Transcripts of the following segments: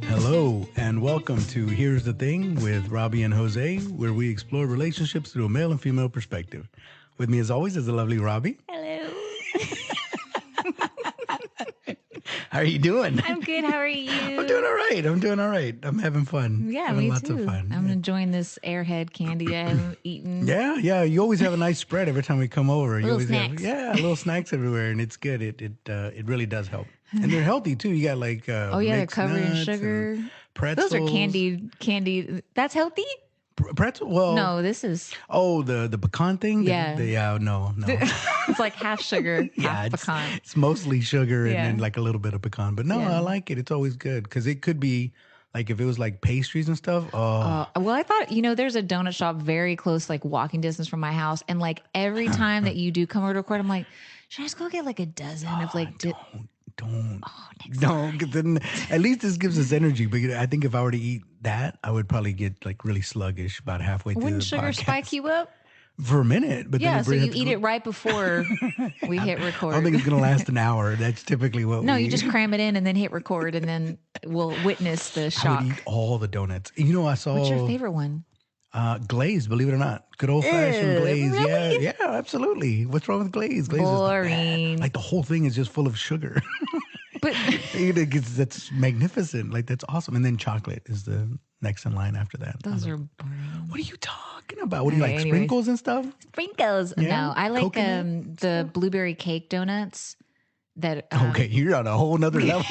Hello, and welcome to Here's the Thing with Robbie and Jose, where we explore relationships through a male and female perspective. With me, as always, is the lovely Robbie. Hello. How are you doing? I'm good. How are you? I'm doing all right. I'm having fun. Yeah, having me lots too. of fun. I'm enjoying this Airhead candy I haven't eaten. Yeah. You always have a nice spread every time we come over. You Little always snacks. have little snacks everywhere, and it's good. It really does help, and they're healthy too. You got like Oh yeah, they're mixed covered in nuts sugar. and pretzels. Those are candy. That's healthy? Pretzel. Well, No, this is. Oh, the pecan thing. Yeah. No. It's like half sugar, half pecan. It's mostly sugar and Yeah. then like a little bit of pecan. But no, Yeah. I like it. It's always good because it could be like if it was like pastries and stuff. Oh, Well, I thought, there's a donut shop very close, like walking distance from my house. And like every time that you do come over to record, I'm like, should I just go get like a dozen of like. don't. Oh, Don't. 'Cause then at least this gives us energy. But I think if I were to eat that, I would probably get like really sluggish about halfway through Wouldn't the sugar podcast. spike you up? For a minute? But Yeah, then so you eat it right before we hit record. I don't think it's gonna last an hour. That's typically what. No, we you just cram it in and then hit record, and then we'll witness the I shock. would eat all the donuts. I saw. What's your favorite one? Glaze, believe it or not. Good old fashioned Ew, glaze. really? Yeah, absolutely. What's wrong with glaze? Glaze is Boring. like the whole thing is just full of sugar. But That's magnificent. Like that's awesome. And then chocolate is the next in line after that. those are boring. What are you talking about? What do you Okay, like? anyways. Sprinkles and stuff? Sprinkles. Yeah? No, I like Coconut the blueberry cake donuts. That Okay, you're on a whole nother level.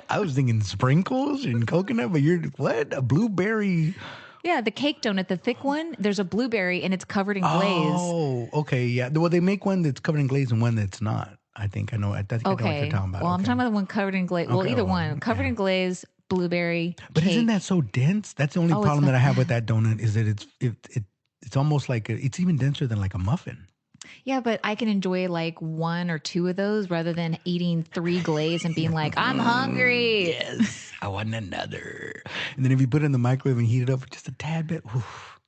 I was thinking sprinkles and coconut, but you're what? A blueberry. Yeah, the cake donut, the thick one. There's a blueberry and it's covered in glaze. Oh, okay, yeah. Well, they make one that's covered in glaze and one that's not. I think I know. I think I know what Okay. you're talking about. Well, I'm Okay. talking about the one covered in glaze. Well, Okay, either well, one. Covered in glaze, blueberry. But cake. isn't that so dense? That's the only Oh, it's problem not- that I have with that donut is that it's almost like it's even denser than like a muffin. Yeah, but I can enjoy like one or two of those rather than eating 3 glaze and being like, I'm hungry. Yes, I want another. And then if you put it in the microwave and heat it up for just a tad bit, oof.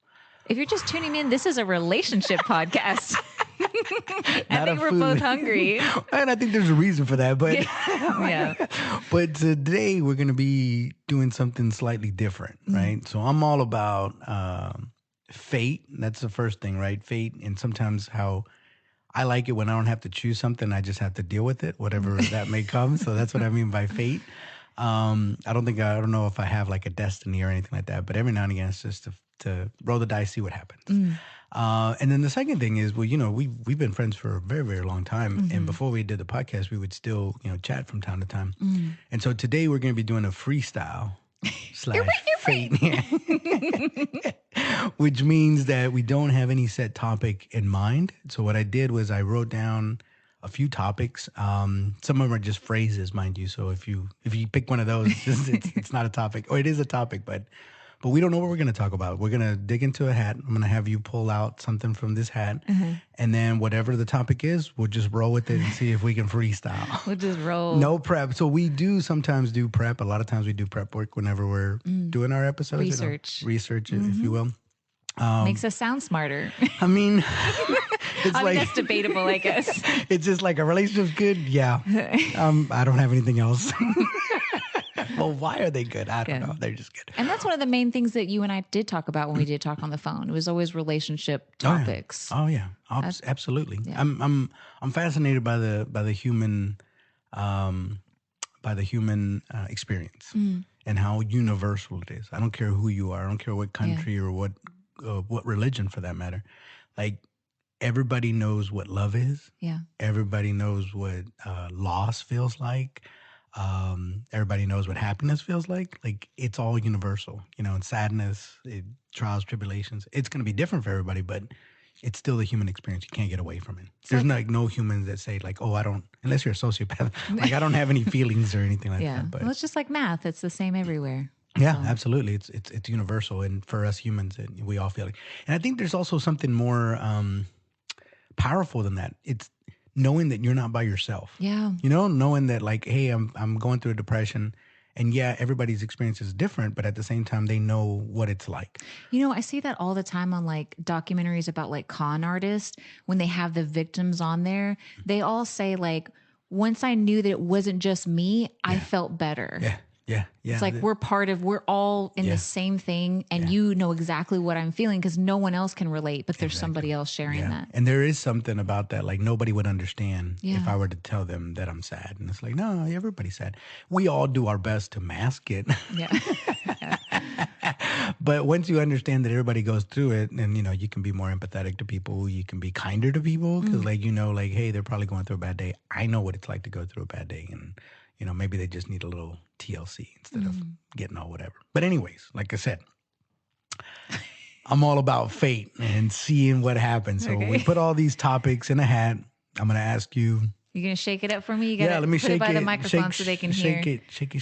If you're just tuning in, this is a relationship podcast. I Not a think we're food. both hungry. And I think there's a reason for that. But Yeah. but today we're going to be doing something slightly different, right? So I'm all about fate. That's the first thing, right? Fate, and sometimes how I like it when I don't have to choose something, I just have to deal with it, whatever that may come. So that's what I mean by fate. I don't know if I have like a destiny or anything like that, but every now and again, it's just to roll the dice, see what happens. And then the second thing is, well, we've been friends for a very, very long time. And before we did the podcast, we would still, chat from time to time. And so today we're going to be doing a freestyle slash fate, which means that we don't have any set topic in mind. So what I did was I wrote down a few topics. Some of them are just phrases, mind you. So if you pick one of those, it's not a topic, or it is a topic, but we don't know what we're going to talk about. We're going to dig into a hat. I'm going to have you pull out something from this hat. And then whatever the topic is, we'll just roll with it and see if we can freestyle. We'll just roll. No prep. So we do sometimes do prep. A lot of times we do prep work whenever we're doing our episodes. Research. Research, if you will. Makes us sound smarter. I mean, it's I mean, like, that's debatable, I guess. it's just like a relationship's good. Yeah. I don't have anything else. Well, why are they good? I don't know. They're just good. And that's one of the main things that you and I did talk about when we did talk on the phone. It was always relationship topics. Oh yeah, absolutely. Yeah. I'm fascinated by the human experience and how universal it is. I don't care who you are. I don't care what country or what religion for that matter. Like everybody knows what love is. Yeah. Everybody knows what loss feels like. Everybody knows what happiness feels like. Like it's all universal, and sadness, trials, tribulations. It's going to be different for everybody, but it's still the human experience. You can't get away from it. There's no humans that say like, oh, I don't, unless you're a sociopath, like I don't have any feelings or anything like that. But Well, it's just like math. It's the same everywhere. yeah, absolutely. It's universal. And for us humans, we all feel it. And I think there's also something more powerful than that. It's knowing that you're not by yourself. Yeah. Knowing that like, hey, I'm going through a depression, and yeah, everybody's experience is different, but at the same time, they know what it's like. I see that all the time on like documentaries about like con artists when they have the victims on there. They all say like, once I knew that it wasn't just me, I felt better. Yeah. Yeah. It's Yeah. like we're all in Yeah. the same thing, and Yeah. you know exactly what I'm feeling because no one else can relate, but there's Exactly. somebody else sharing Yeah. that. And there is something about that. Like nobody would understand if Yeah. I were to tell them that I'm sad. And it's like, no, everybody's sad. We all do our best to mask it. Yeah. But once you understand that everybody goes through it, and you can be more empathetic to people, you can be kinder to people because like like, hey, they're probably going through a bad day. I know what it's like to go through a bad day, and maybe they just need a little TLC instead of getting all whatever. But anyways, like I said, I'm all about fate and seeing what happens. So we Okay. put all these topics in a hat. I'm gonna ask you. You gonna shake it up for me? You Yeah, gotta let me put shake it by it. the microphone Shake, so they can shake hear. it. Shake it.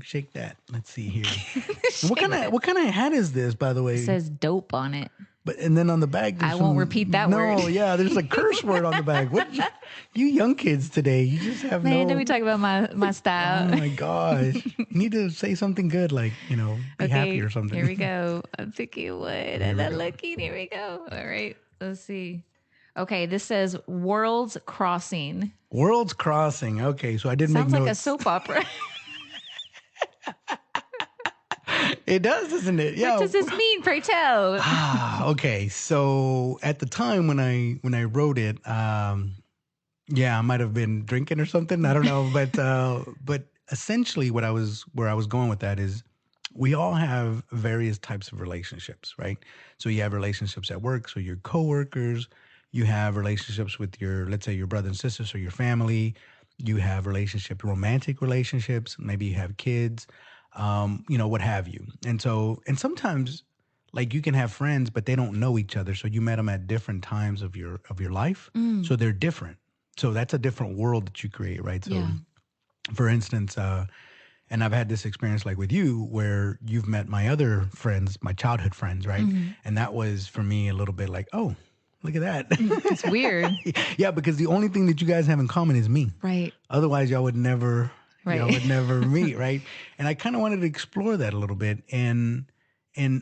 Shake that. Let's see here. What kind of hat is this, by the way? It says dope on it. But and then on the back, there's I won't repeat that word. No, yeah, there's a curse word on the back. What you young kids today? You just have Man, no. let me talk about my style. Oh my gosh! You need to say something good, like be happy or something. Here we go. I'm picking one. I'm we not go. looking. Here we go. All right. Let's see. Okay, this says Worlds Crossing. Worlds Crossing. Okay, so I did Sounds make like a notes. soap opera. It does, doesn't it? Yeah. What does this mean? Pray tell. Okay. So at the time when I wrote it, yeah, I might have been drinking or something. I don't know, but essentially, where I was going with that is, we all have various types of relationships, right? So you have relationships at work, so your coworkers. You have relationships with let's say your brother and sister, so your family. You have romantic relationships. Maybe you have kids, what have you. And sometimes, like, you can have friends, but they don't know each other. So you met them at different times of your life. So they're different. So that's a different world that you create, right? So, Yeah. for instance, and I've had this experience like with you, where you've met my other friends, my childhood friends, right? And that was for me a little bit like, oh, look at that. It's weird. Yeah, because the only thing that you guys have in common is me. Right. Otherwise, y'all would never, Right. would never meet, right? And I kind of wanted to explore that a little bit. And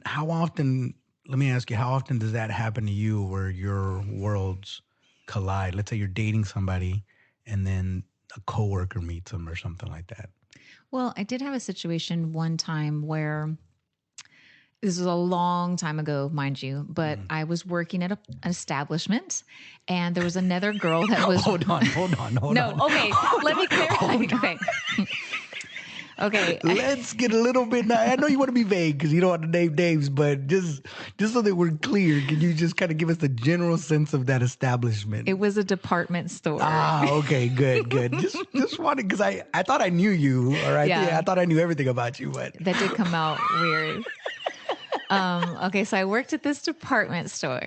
how often? Let me ask you, how often does that happen to you, where your worlds collide? Let's say you're dating somebody, and then a coworker meets them or something like that. Well, I did have a situation one time where this was a long time ago, mind you, but I was working at an establishment, and there was another girl that was. Hold on. No, okay. Let me clarify. Okay. Okay. Let's get a little bit. Now, I know you want to be vague because you don't want to name names, but just so that we're clear, can you just kind of give us the general sense of that establishment? It was a department store. Okay, good. Just wanted, because I thought I knew you, all right? Yeah. I thought I knew everything about you, but That did come out weird. Okay, so I worked at this department store.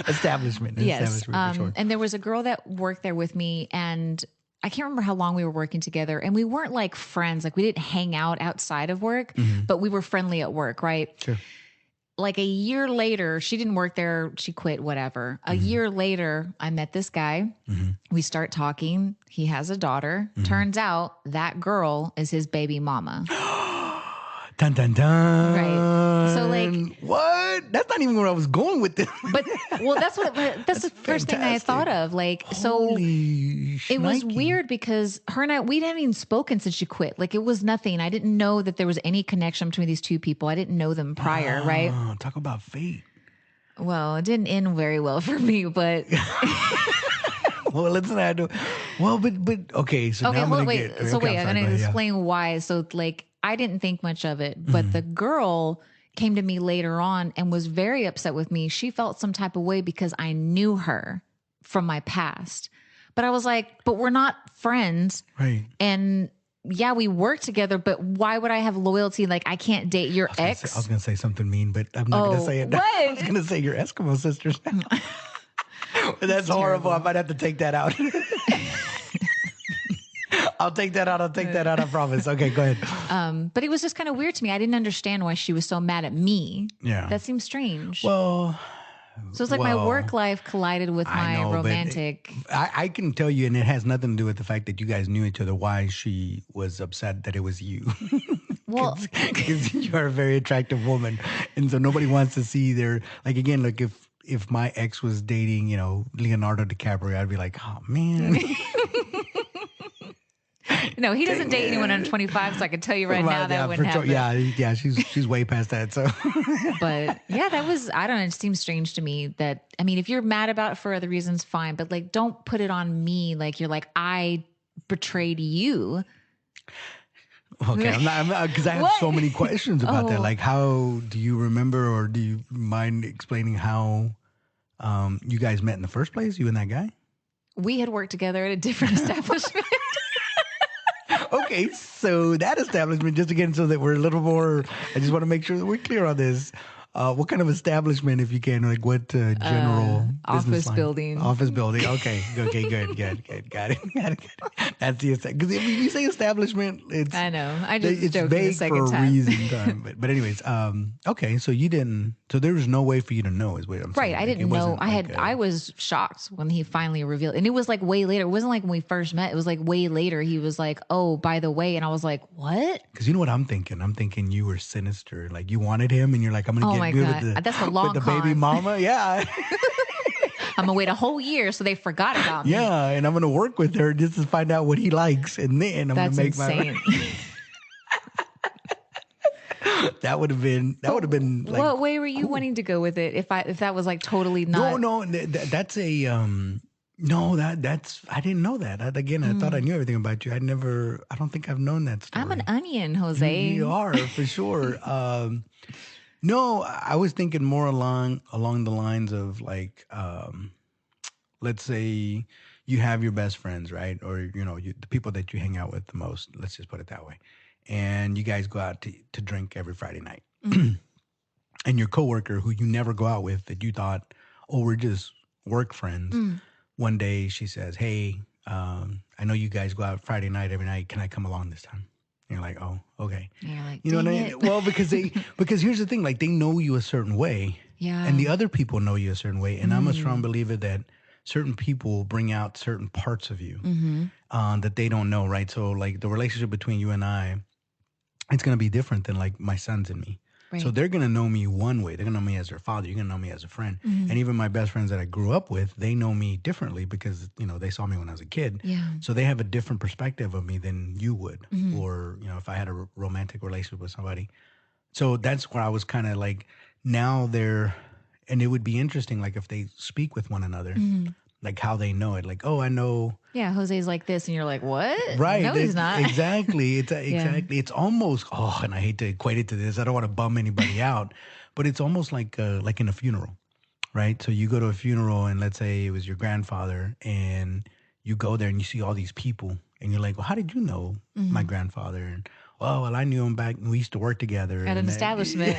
establishment. Yes. Establishment for sure. And there was a girl that worked there with me, and I can't remember how long we were working together. And we weren't like friends. Like, we didn't hang out outside of work, but we were friendly at work, right? Sure. Like a year later, she didn't work there. She quit, whatever. A year later, I met this guy. We start talking. He has a daughter. Turns out that girl is his baby mama. Dun, dun, dun. Right. So, like, what? That's not even where I was going with this. But, well, that's the first thing that I thought of. Like, Holy it was shnikey. weird because her and I, we hadn't even spoken since she quit. Like, it was nothing. I didn't know that there was any connection between these two people. I didn't know them prior, right? Talk about fate. Well, it didn't end very well for me, but Well, let's not do. Well, but okay. So okay, now I'm hold gonna on, wait. get. So okay, wait, I'm I'm sorry, gonna go ahead, yeah. explain why. So, like, I didn't think much of it, but the girl came to me later on and was very upset with me. She felt some type of way because I knew her from my past. But I was like, but we're not friends. Right. And yeah, we work together, but why would I have loyalty? Like, I can't date your I ex. was gonna say something mean, but I'm not gonna say it. What? I was gonna say your Eskimo sisters. But that's horrible. I might have to take that out. I'll take that out. I promise. Okay, go ahead. But it was just kind of weird to me. I didn't understand why she was so mad at me. Yeah. That seems strange. Well, so it's like my work life collided with I my know, but romantic. I can tell you, and it has nothing to do with the fact that you guys knew each other, why she was upset that it was you. Well, Because you are a very attractive woman. And so nobody wants to see their, like, again, like if my ex was dating, Leonardo DiCaprio, I'd be like, oh man. No, he doesn't Dang date anyone under it. 25, so I can tell you right now Well, that yeah, wouldn't for sure. happen. Yeah, she's way past that. So But yeah, that was, I don't know, it seems strange to me that, I mean, if you're mad about it for other reasons, fine, but like, don't put it on me. Like, you're like, I betrayed you. okay, I'm not because I have What? so many questions about that. Oh, Like, how do you remember, or do you mind explaining how you guys met in the first place? You and that guy? we had worked together at a different establishment. Okay, so that establishment, just again, so that we're a little more, I just want to make sure that we're clear on this. What kind of establishment, if you can, like what general business Office line? building. Office building. Okay, good. Got it. That's the because if you say establishment, I know. I just was it's joking the vague for second a time. reason. But anyways, okay, so you didn't, so there was no way for you to know, is what I'm Right. saying. I Like it didn't know. wasn't like I was shocked when he finally revealed. And it was like way later. It wasn't like when we first met. It was like way later. He was like, "Oh, by the way." And I was like, "What?" because you know what I'm thinking? I'm thinking you were sinister. Like you wanted him, and you're like, I'm gonna Oh get my good with God. That's a with long the baby con. mama. Yeah. I'm gonna wait a whole year so they forgot about me. Yeah, and I'm gonna work with her just to find out what he likes, and then I'm gonna That's make my. insane. That would have been like What way were you cool. wanting to go with it? If that was like totally No, not. no, that's a no, that's I didn't know that. Again, I thought I knew everything about you. I don't think I've known that I'm an story. onion, You Jose. are for sure. No, I was thinking more along the lines of like, let's say you have your best friends, right? Or the people that you hang out with the most. Let's just put it that way. And you guys go out to drink every Friday night. Mm, And your coworker, who you never go out with, that you thought, oh, we're just work friends. mm. One day she says, hey, I know you guys go out Friday night every night. Can I come along this time? And you're like, oh, okay. And you're like, You know what dang I it. mean? Well, because here's the thing, like they know you a certain way, and Yeah. the other people know you a certain way. And I'm a strong believer that certain people bring out certain parts of you Mm-hmm. that they don't know, right? So like the relationship between you and I, it's gonna be different than like my sons and me. So Right. they're gonna know me one way. They're gonna know me as their father. You're gonna know me as a friend. Mm-hmm. And even my best friends that I grew up with, they know me differently because they saw me when I was a kid. Yeah. So they have a different perspective of me than you would, Mm-hmm. or if I had a romantic relationship with somebody. So that's where I was kind of like, now they're, and it would be interesting, like if they speak with one another, Mm-hmm. like how they know it. Like, oh, I know. Yeah. Jose's like this. And you're like, what? Right. No, he's not. Exactly. It's Yeah. exactly. It's almost. Oh, and I hate to equate it to this. I don't want to bum anybody out, but it's almost like in a funeral, right? So you go to a funeral, and let's say it was your grandfather, and you go there and you see all these people, and you're like, well, how did you know my Mm-hmm. grandfather? And oh, well, I knew him back. We used to work together, At an and establishment.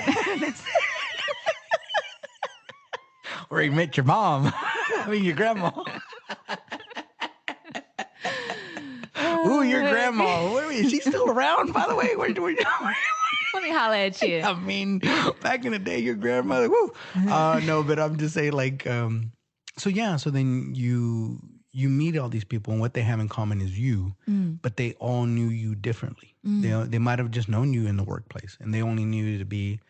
or he met your mom. I mean, your grandma. Ooh, your grandma. Is she still around, by the way? Where Let me holler at you. I mean, back in the day, your grandmother. Woo. No, but I'm just saying, like, so yeah. So then you meet all these people, and what they have in common is you, Mm, but they all knew you differently. mm, They might have just known you in the workplace, and they only knew you to be,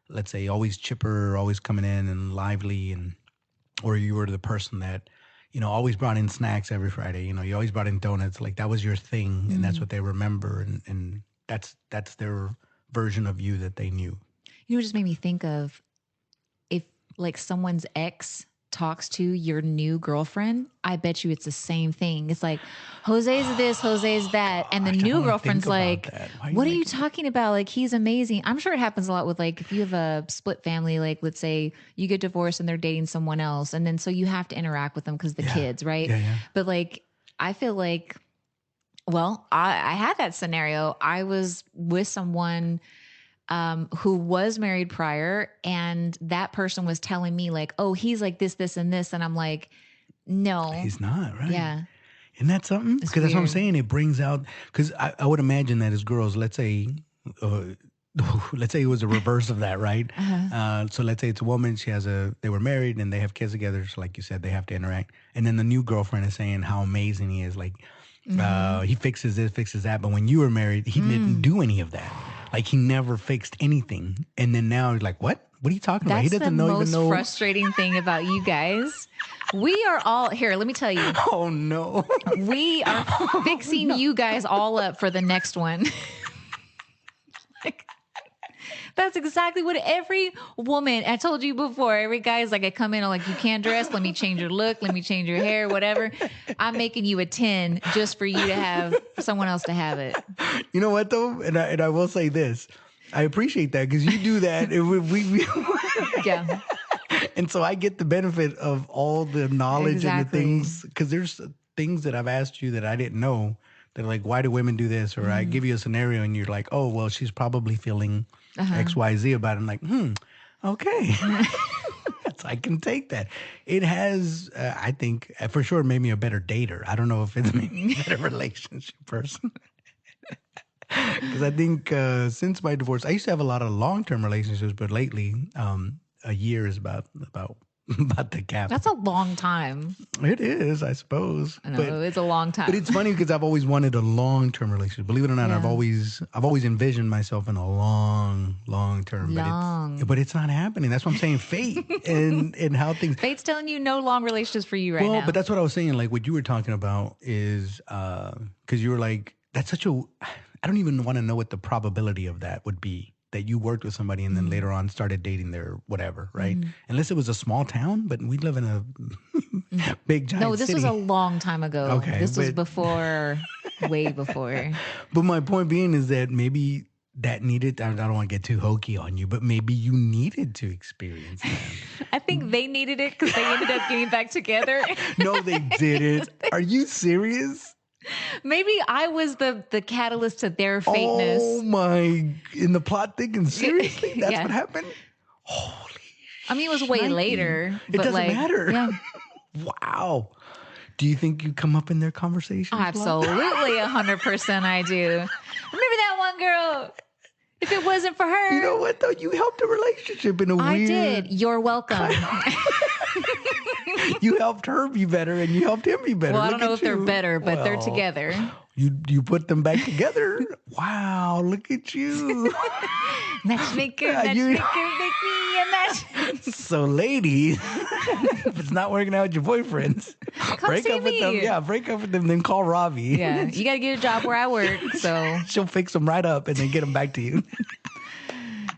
let's say, always chipper, always coming in and lively, and or you were the person that always brought in snacks every Friday. You always brought in donuts. Like that was your thing, and that's mm. what they remember, and that's their version of you that they knew. You know, it just made me think of, if like someone's ex talks to your new girlfriend, I bet you it's the same thing. It's like, Jose's this, Jose's that. And the Gosh, I new don't want to think girlfriend's about like, that. Why what are you making talking about? Like, he's amazing. I'm sure it happens a lot with, like, if you have a split family, like let's say you get divorced and they're dating someone else. And then so you have to interact with them because the Yeah, kids, right? yeah, yeah. But like, I feel like, well, I had that scenario. I was with someone who was married prior, and that person was telling me like, oh, he's like this, and this. And I'm like, no. He's not right. Yeah. Isn't that something? It's Because that's what I'm weird. saying. It brings out, because I would imagine that as girls, let's say, uh, let's say it was a reverse of that, right? Uh-huh. So let's say it's a woman. They were married and they have kids together. So like you said, they have to interact. And then the new girlfriend is saying how amazing he is. Like Mm-hmm. he fixes this, fixes that. But when you were married, he didn't do any of that. Like he never fixed anything. And then now he's like, what? What are you talking about? He That's the doesn't know even most know. frustrating thing about you guys. We are all here. Let me tell you, Oh no. we are fixing you guys all up for the next one. Like, that's exactly what every woman, I told you before, every guy is like, I come in, I'm like, you can't dress. Let me change your look. Let me change your hair, whatever. I'm making you a 10 just for you to have someone else to have it. You know what though? And I will say this. I appreciate that because you do that. Yeah, And so I get the benefit of all the knowledge and the exactly. things, because there's things that I've asked you that I didn't know that are like, why do women do this? Or I give you a scenario and you're like, oh, well, she's probably feeling XYZ about it. I'm like, okay. So I can take that. It has, I think, for sure made me a better dater. I don't know if it's made me a better relationship person. Because I think since my divorce, I used to have a lot of long-term relationships, but lately, a year is about about the cap. That's a long time. It is, I suppose. I know, it's a long time. But it's funny because I've always wanted a long-term relationship. Believe it or not, Yeah. I've always envisioned myself in a long term. But it's not happening. That's what I'm saying. Fate and how things. Fate's telling you no long relationships for you right now. Well, but that's what I was saying. Like what you were talking about is because you were like, that's such a. I don't even want to know what the probability of that would be. That you worked with somebody and then later on started dating their whatever, right? Unless it was a small town, but we live in a big giant No, this city. was a long time ago. Okay, This was before, way before. But my point being is that maybe that needed, I don't want to get too hokey on you, but maybe you needed to experience that. I think they needed it because they ended up getting back together. No, they didn't. Are you serious? Maybe I was the catalyst to their fateness. Oh my, in the plot thinking, seriously? That's Yeah. what happened? Holy I mean, it was way shnikey. later. It but doesn't like, matter. Yeah, Wow. Do you think you come up in their conversations? a lot? absolutely, 100% I do. Remember that one girl? If it wasn't for her, You know what though? You helped a relationship in a I weird. did. You're welcome. You helped her be better, and you helped him be better. Well, I Look don't know at if they're you. better, but they're Well, together. You put them back together. Wow, look at you. Matchmaker, You- matchmaker, make me a match. So, ladies, if it's not working out with your boyfriends, break see up with them. me. Yeah, break up with them. Then call Robbie. Yeah, you got to get a job where I work. So, She'll fix them right up and then get them back to you.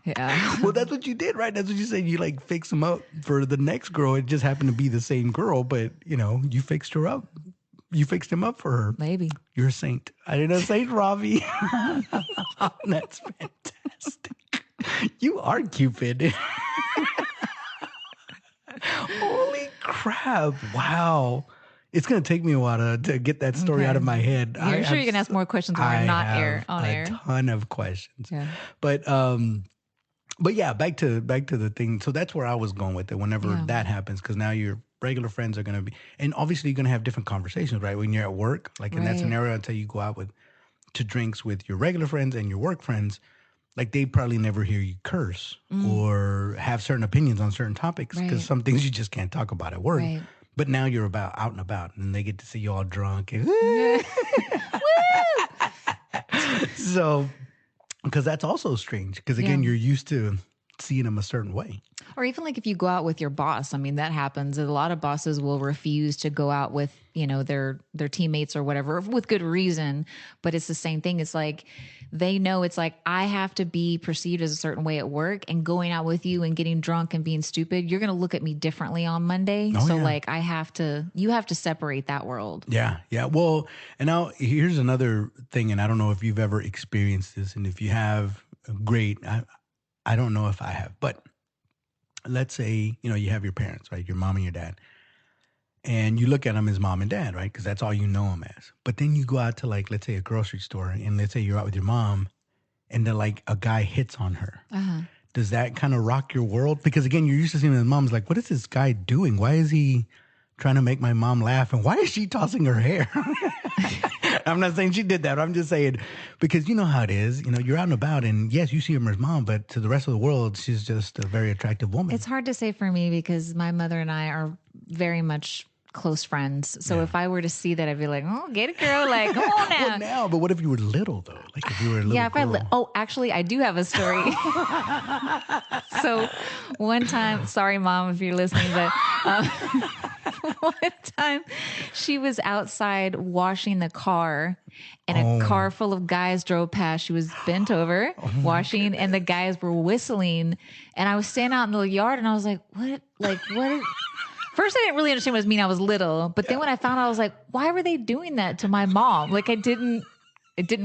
yeah. Well, that's what you did, right? That's what you said. You like fix them up for the next girl. It just happened to be the same girl, but you fixed her up. You fixed him up for her. Maybe. You're a saint. I didn't know Saint Robbie. That's fantastic. You are Cupid. Holy crap. Wow. It's going to take me a while to get that story out of my head. I'm sure you can ask more questions when we're not on air. A ton of questions. Yeah. But yeah, back to the thing. So that's where I was going with it. Whenever Yeah. that happens, because now your regular friends are going to be, and obviously you're going to have different conversations, right? When you're at work, like in that Right. scenario, until you go out to drinks with your regular friends and your work friends, like they probably never hear you curse or have certain opinions on certain topics because Right. some things you just can't talk about at work. Right. But now you're out and about, and they get to see you all drunk. And, so, because that's also strange. Because again, Yeah. you're used to seeing them a certain way. Or even like if you go out with your boss, I mean, that happens. A lot of bosses will refuse to go out with, their teammates or whatever with good reason. But it's the same thing. It's like, they know it's like, I have to be perceived as a certain way at work, and going out with you and getting drunk and being stupid, you're going to look at me differently on Monday. Oh, so yeah. like you have to separate that world. Yeah, yeah. Well, and now here's another thing, and I don't know if you've ever experienced this, and if you have, great. I don't know if I have, but let's say, you have your parents, right? Your mom and your dad. And you look at them as mom and dad, right? Because that's all you know them as. But then you go out to like, let's say a grocery store, and let's say you're out with your mom, and then like a guy hits on her. Uh-huh. Does that kind of rock your world? Because again, you're used to seeing his mom's like, what is this guy doing? Why is he trying to make my mom laugh? And why is she tossing her hair? I'm not saying she did that. I'm just saying, because you know how it is. You're out and about, and yes, you see her as mom, but to the rest of the world, she's just a very attractive woman. It's hard to say for me because my mother and I are very much close friends. So Yeah. if I were to see that, I'd be like, oh, get it, girl. Like, come on Well, now. now, but what if you were little though? Like if you were a little Yeah, if girl. oh, actually, I do have a story. So one time, sorry, mom, if you're listening, but one time she was outside washing the car and a Oh. car full of guys drove past. She was bent over Oh my washing and the guys were whistling. And I was standing out in the yard and I was like, what? Like, what is. First, I didn't really understand what it was mean. I was little, but then when I found out, I was like, why were they doing that to my mom? Like, it didn't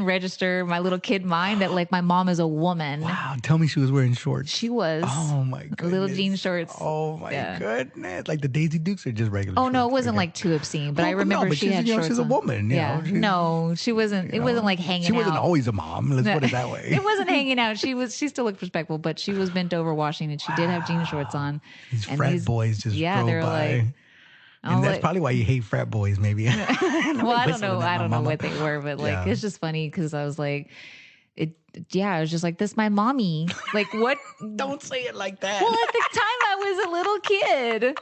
register my little kid mind that like my mom is a woman. Wow, tell me she was wearing shorts. She was. Oh my goodness. Little jean shorts. Oh my Yeah. goodness. Like the Daisy Dukes or just regular Oh shorts? no, it wasn't Okay. like too obscene, but Oh, I remember but she had shorts. she's a on. woman. You Yeah. know, No, she wasn't. It wasn't like hanging out. She wasn't always a mom. Let's put it that way. It wasn't hanging out. She still looked respectful, but she was bent over washing and she did have jean shorts on. These And frat boys just drove they're by. like, And that's probably why you hate frat boys, maybe. well, I don't know. I don't know mama. what they were, but like, Yeah. it's just funny because I was like, I was just like, this my mommy. Like, what? Don't say it like that. Well, at the time I was a little kid.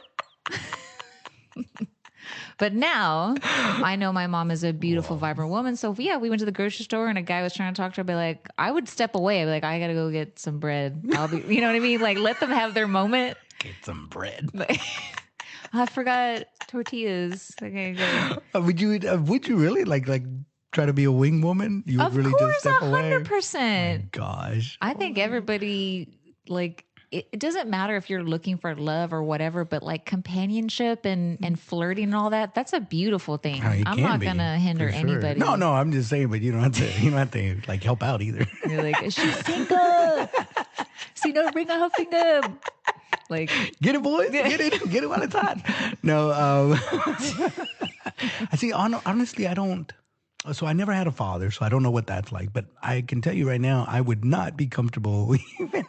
But now I know my mom is a beautiful, vibrant woman. So yeah, we went to the grocery store and a guy was trying to talk to her. I'd be like, I would step away. I'd be like, I gotta go get some bread. I'll be, you know what I mean? Like, let them have their moment. Get some bread. I forgot tortillas. Okay, good. Would you really like try to be a wing woman? You would Of really course, just step away? 100%. Gosh. I think everybody like it doesn't matter if you're looking for love or whatever, but like companionship and flirting and all that, that's a beautiful thing. Oh, it I'm can not be, gonna hinder for sure. anybody. No, I'm just saying, but you don't have to like help out either. You're like, is she single? See no ring on her finger. Like, Get it, boys. Get it while it's hot. No, I see. Honestly, I don't. So I never had a father, so I don't know what that's like. But I can tell you right now, I would not be comfortable even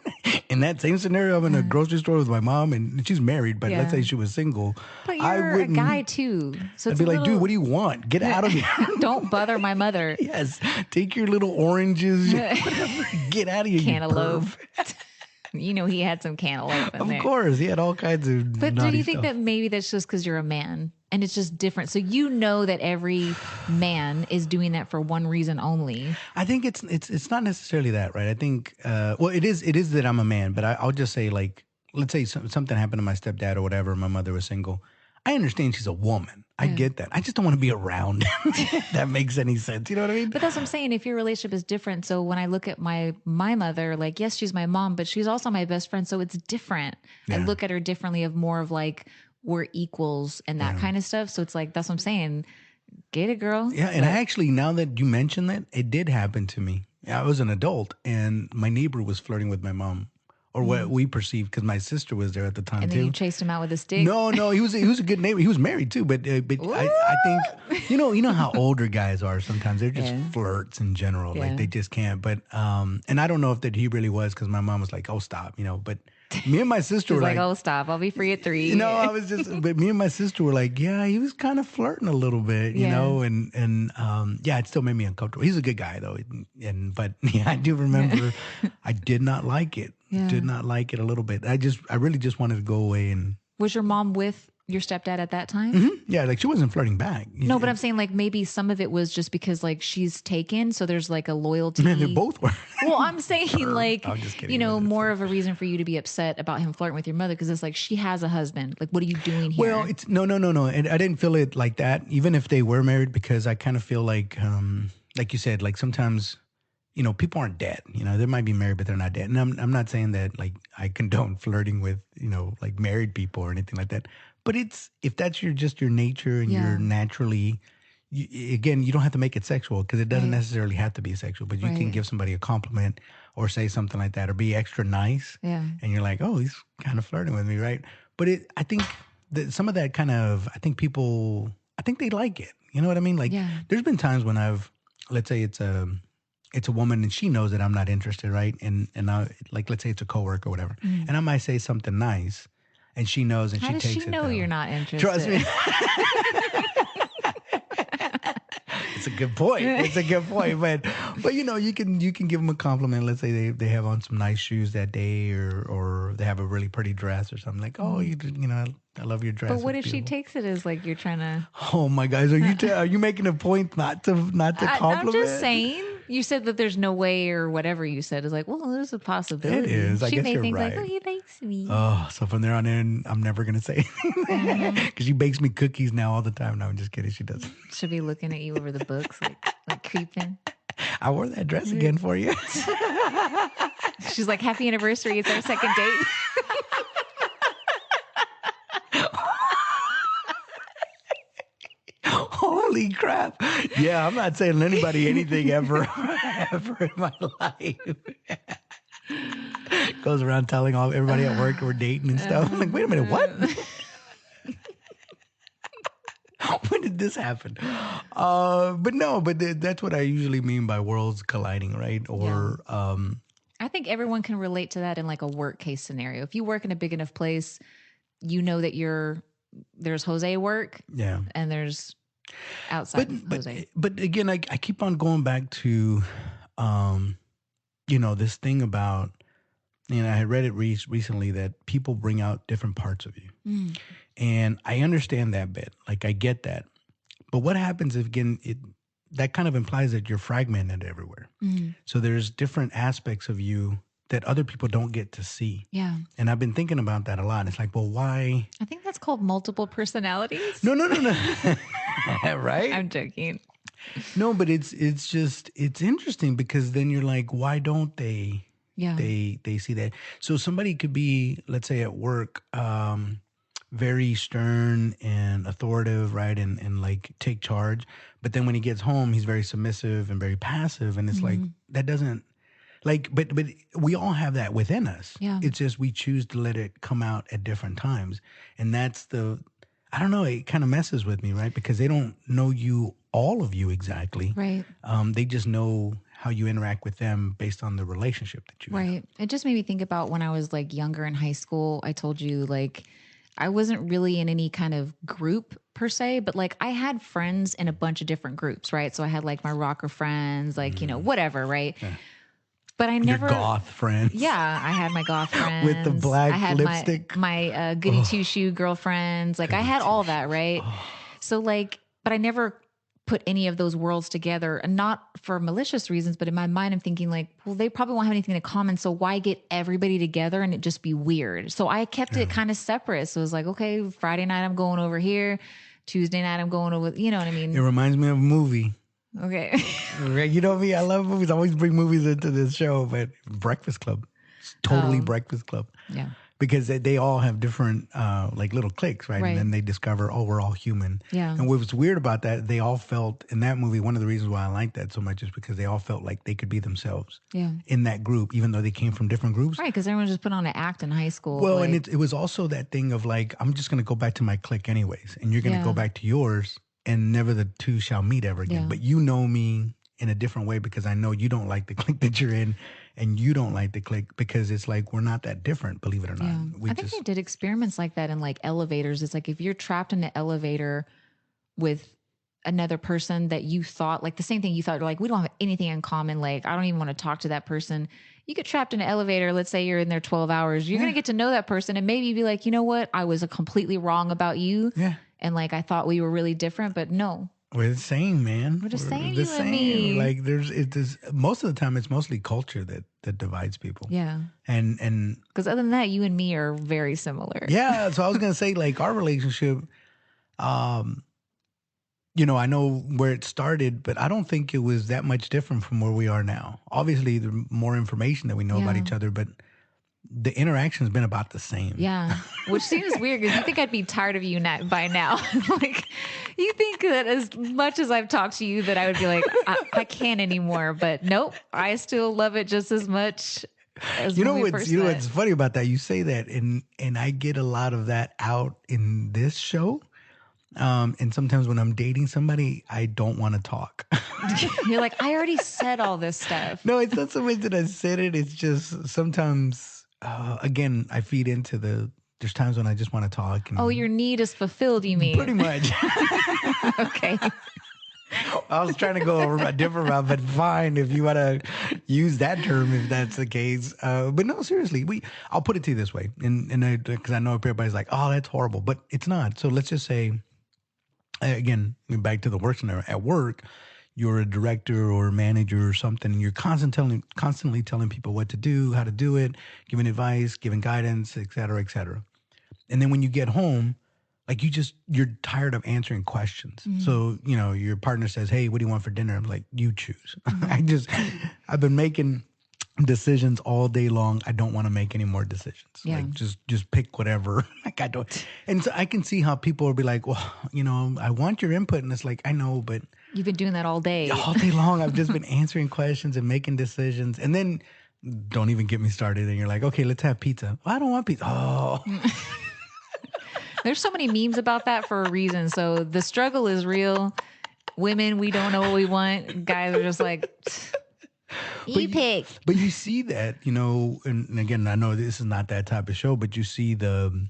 in that same scenario. I'm in a grocery store with my mom, and she's married. But let's say she was single. but I you're a wouldn't. guy too, so I'd it's be a like, little, dude, what do you want? Get out of here. don't bother my mother. Yes, take your little oranges. Get out of here. Cantaloupe. You perv. You know, he had some cantaloupe in there. Of course, he had all kinds of. But do naughty you think stuff. that maybe that's just because you're a man and it's just different? So you know that every man is doing that for one reason only. I think it's not necessarily that, right? I think well, it is that I'm a man, but I'll just say like, let's say something happened to my stepdad or whatever. My mother was single. I understand she's a woman. I get that. I just don't want to be around. If that makes any sense. You know what I mean? But that's what I'm saying. If your relationship is different, so when I look at my mother, like yes, she's my mom, but she's also my best friend, so it's different. I Yeah. look at her differently. Of more of like we're equals and that kind of stuff. So it's like that's what I'm saying. Get it, girl. Yeah, and I actually, now that you mention that, it did happen to me. I was an adult, and my neighbor was flirting with my mom, or what we perceived, because my sister was there at the time And then too. you chased him out with a stick. No, he was a good neighbor. He was married too, but I think you know how older guys are sometimes. They're just flirts in general. Yeah. Like they just can't. But and I don't know if that he really was, because my mom was like, "Oh, stop," But me and my sister She's were like, like, oh, stop. I'll be free at 3. I was just, but me and my sister were like, yeah, he was kind of flirting a little bit, you Yeah. know, and it still made me uncomfortable. He's a good guy though, but yeah, I do remember, I did not like it. Yeah. Did not like it a little bit. I really just wanted to go away and. Was your mom with your stepdad at that time? Yeah, like she wasn't flirting back. No, but I'm saying like maybe some of it was just because like she's taken, so there's like a loyalty. Man, they both were. Well, I'm saying like, I'm just kidding. you know, But it's- more of a reason for you to be upset about him flirting with your mother because it's like she has a husband. Like, what are you doing here? Well, it's no. And I didn't feel it like that, even if they were married, because I kind of feel like you said, like sometimes, people aren't dead. They might be married, but they're not dead. And I'm not saying that like I condone flirting with, like married people or anything like that. But if that's just your nature and you're naturally, again, you don't have to make it sexual, because it doesn't necessarily have to be sexual. But you can give somebody a compliment or say something like that or be extra nice. Yeah. And you're like, oh, he's kind of flirting with me, right? But I think that some of that kind of, I think they like it. You know what I mean? Like, there's been times when let's say it's a woman and she knows that I'm not interested, right? And I, like, let's say it's a coworker or whatever, and I might say something nice, and she knows, and How she does takes she it. know though. you're not interested? Trust me. It's a good point. It's a good point. But you can give them a compliment. Let's say they have on some nice shoes that day, or they have a really pretty dress or something like, oh, Mhm. I love your But dress. what It's if she beautiful. takes it as like you're trying to? Oh my guys, are you making a point not to I'm just compliment? saying. You said that there's no way or whatever you said is like, well, there's a It possibility. is. I She guess may you're think like, oh, right. he likes me. Oh, so from there on in, I'm never gonna say anything Hmm. because she bakes me cookies now all the time. No, I'm just kidding. She doesn't. She'll be looking at you over the books, like creeping. I wore that dress again for you. She's like, happy anniversary. It's our second date. Holy crap! Yeah, I'm not saying anybody anything ever, ever in my life. Goes around telling everybody at work we're dating and stuff. I'm like, wait a minute, what? When did this happen? But no, that's what I usually mean by worlds colliding, right? Yeah. Or I think everyone can relate to that in like a work case scenario. If you work in a big enough place, you know that there's Jose work yeah. and there's But outside of but Jose. but again, I keep on going back to, um, this thing about, I had read it recently that people bring out different parts of you, Mm. and I understand that bit. Like I get that, but what happens if again that kind of implies that you're fragmented everywhere. Mm. So there's different aspects of you that other people don't get to see. Yeah. And I've been thinking about that a lot. It's like, well, why? I think that's called multiple personalities. No, no, no, no. Right? I'm joking. No, but it's just it's interesting because then you're like, why don't they Yeah. they see that? So somebody could be, let's say at work, very stern and authoritative, right? And like take charge. But then when he gets home, he's very submissive and very passive. And it's like Mhm. that doesn't like but we all have that within us. Yeah. It's just we choose to let it come out at different times. And that's I don't know, it kind of messes with me, right? Because they don't know you, all of you exactly. Right. They just know how you interact with them based on the relationship that you have. Right. It just made me think about when I was like younger in high school. I told you like I wasn't really in any kind of group per se, but like I had friends in a bunch of different groups, right? So I had like my rocker friends, like, whatever, right? Yeah. But I Your never goth friends. Yeah, I had my goth friends. With the black I had lipstick. my goody two shoe girlfriends. Like I had all that, right? So like, but I never put any of those worlds together, and not for malicious reasons, but in my mind, I'm thinking like, well, they probably won't have anything in common. So why get everybody together and it just be weird? So I kept it kind of separate. So it was like, okay, Friday night I'm going over here. Tuesday night I'm going over, you know what I mean? It reminds me of a movie. Okay. Right? You know me, I love movies. I always bring movies into this show, but Breakfast Club. It's totally Breakfast Club. Yeah. Because they all have different like little cliques, right? Right. And then they discover, oh, we're all human. Yeah. And what was weird about that, they all felt in that movie, one of the reasons why I liked that so much is because they all felt like they could be themselves Yeah. in that group, even though they came from different groups. Right. Because everyone just put on an act in high school. Well, like, and it was also that thing of like, I'm just going to go back to my clique anyways, and you're going to Yeah. go back to yours, and never the two shall meet ever again. Yeah. But you know me in a different way because I know you don't like the clique that you're in, and you don't like the clique because it's like we're not that different, believe it or not. Yeah. We I think they did experiments like that in like elevators. It's like if you're trapped in an elevator with another person that you thought like the same thing you thought, like, we don't have anything in common. Like, I don't even want to talk to that person. You get trapped in an elevator. Let's say you're in there 12 hours. You're going to get to know that person and maybe be like, you know what? I was completely wrong about you. Yeah. And like, I thought we were really different, but no. We're the same, man. We're the same, The you and me. Like there's most of the time it's mostly culture that divides people. Yeah. And Because other than that, you and me are very similar. yeah, so I was gonna say like our relationship, I know where it started, but I don't think it was that much different from where we are now. Obviously, the more information that we know about Yeah. each other, but the interaction's been about the same. Yeah, which seems weird because you think I'd be tired of you by now. Like, you think that as much as I've talked to you that I would be like, I can't anymore. But nope, I still love it just as much as when we first met. What's funny about that? You say that, and I get a lot of that out in this show. And sometimes when I'm dating somebody, I don't want to talk. You're like, I already said all this stuff. No, it's not so much that I said it. It's just sometimes, again, I feed into there's times when I just want to talk. And Oh, your need is fulfilled, you mean? pretty much. Okay. I was trying to go a different route, but fine if you want to use that term, if that's the case. But no, seriously, I'll put it to you this way, and because I know everybody's like, oh, that's horrible, but it's not. So let's just say, again, back to the work scenario. At work, you're a director or a manager or something, and you're constantly telling people what to do, how to do it, giving advice, giving guidance, et cetera, et cetera. And then when you get home, like you're tired of answering questions. So, your partner says, "Hey, what do you want for dinner?" I'm like, "You choose." I've been making decisions all day long. I don't want to make any more decisions. Yeah. Like just pick whatever. Like I don't. And so I can see how people will be like, "Well, I want your input." And it's like, I know, but You've been doing that all day. all day long I've just been answering questions and making decisions. And then don't even get me started. And you're like, "Okay, let's have pizza." Well, I don't want pizza. Oh. There's so many memes about that for a reason. So the struggle is real. Women, we don't know what we want. Guys are just like, you pick. But you see that, and again, I know this is not that type of show, but you see the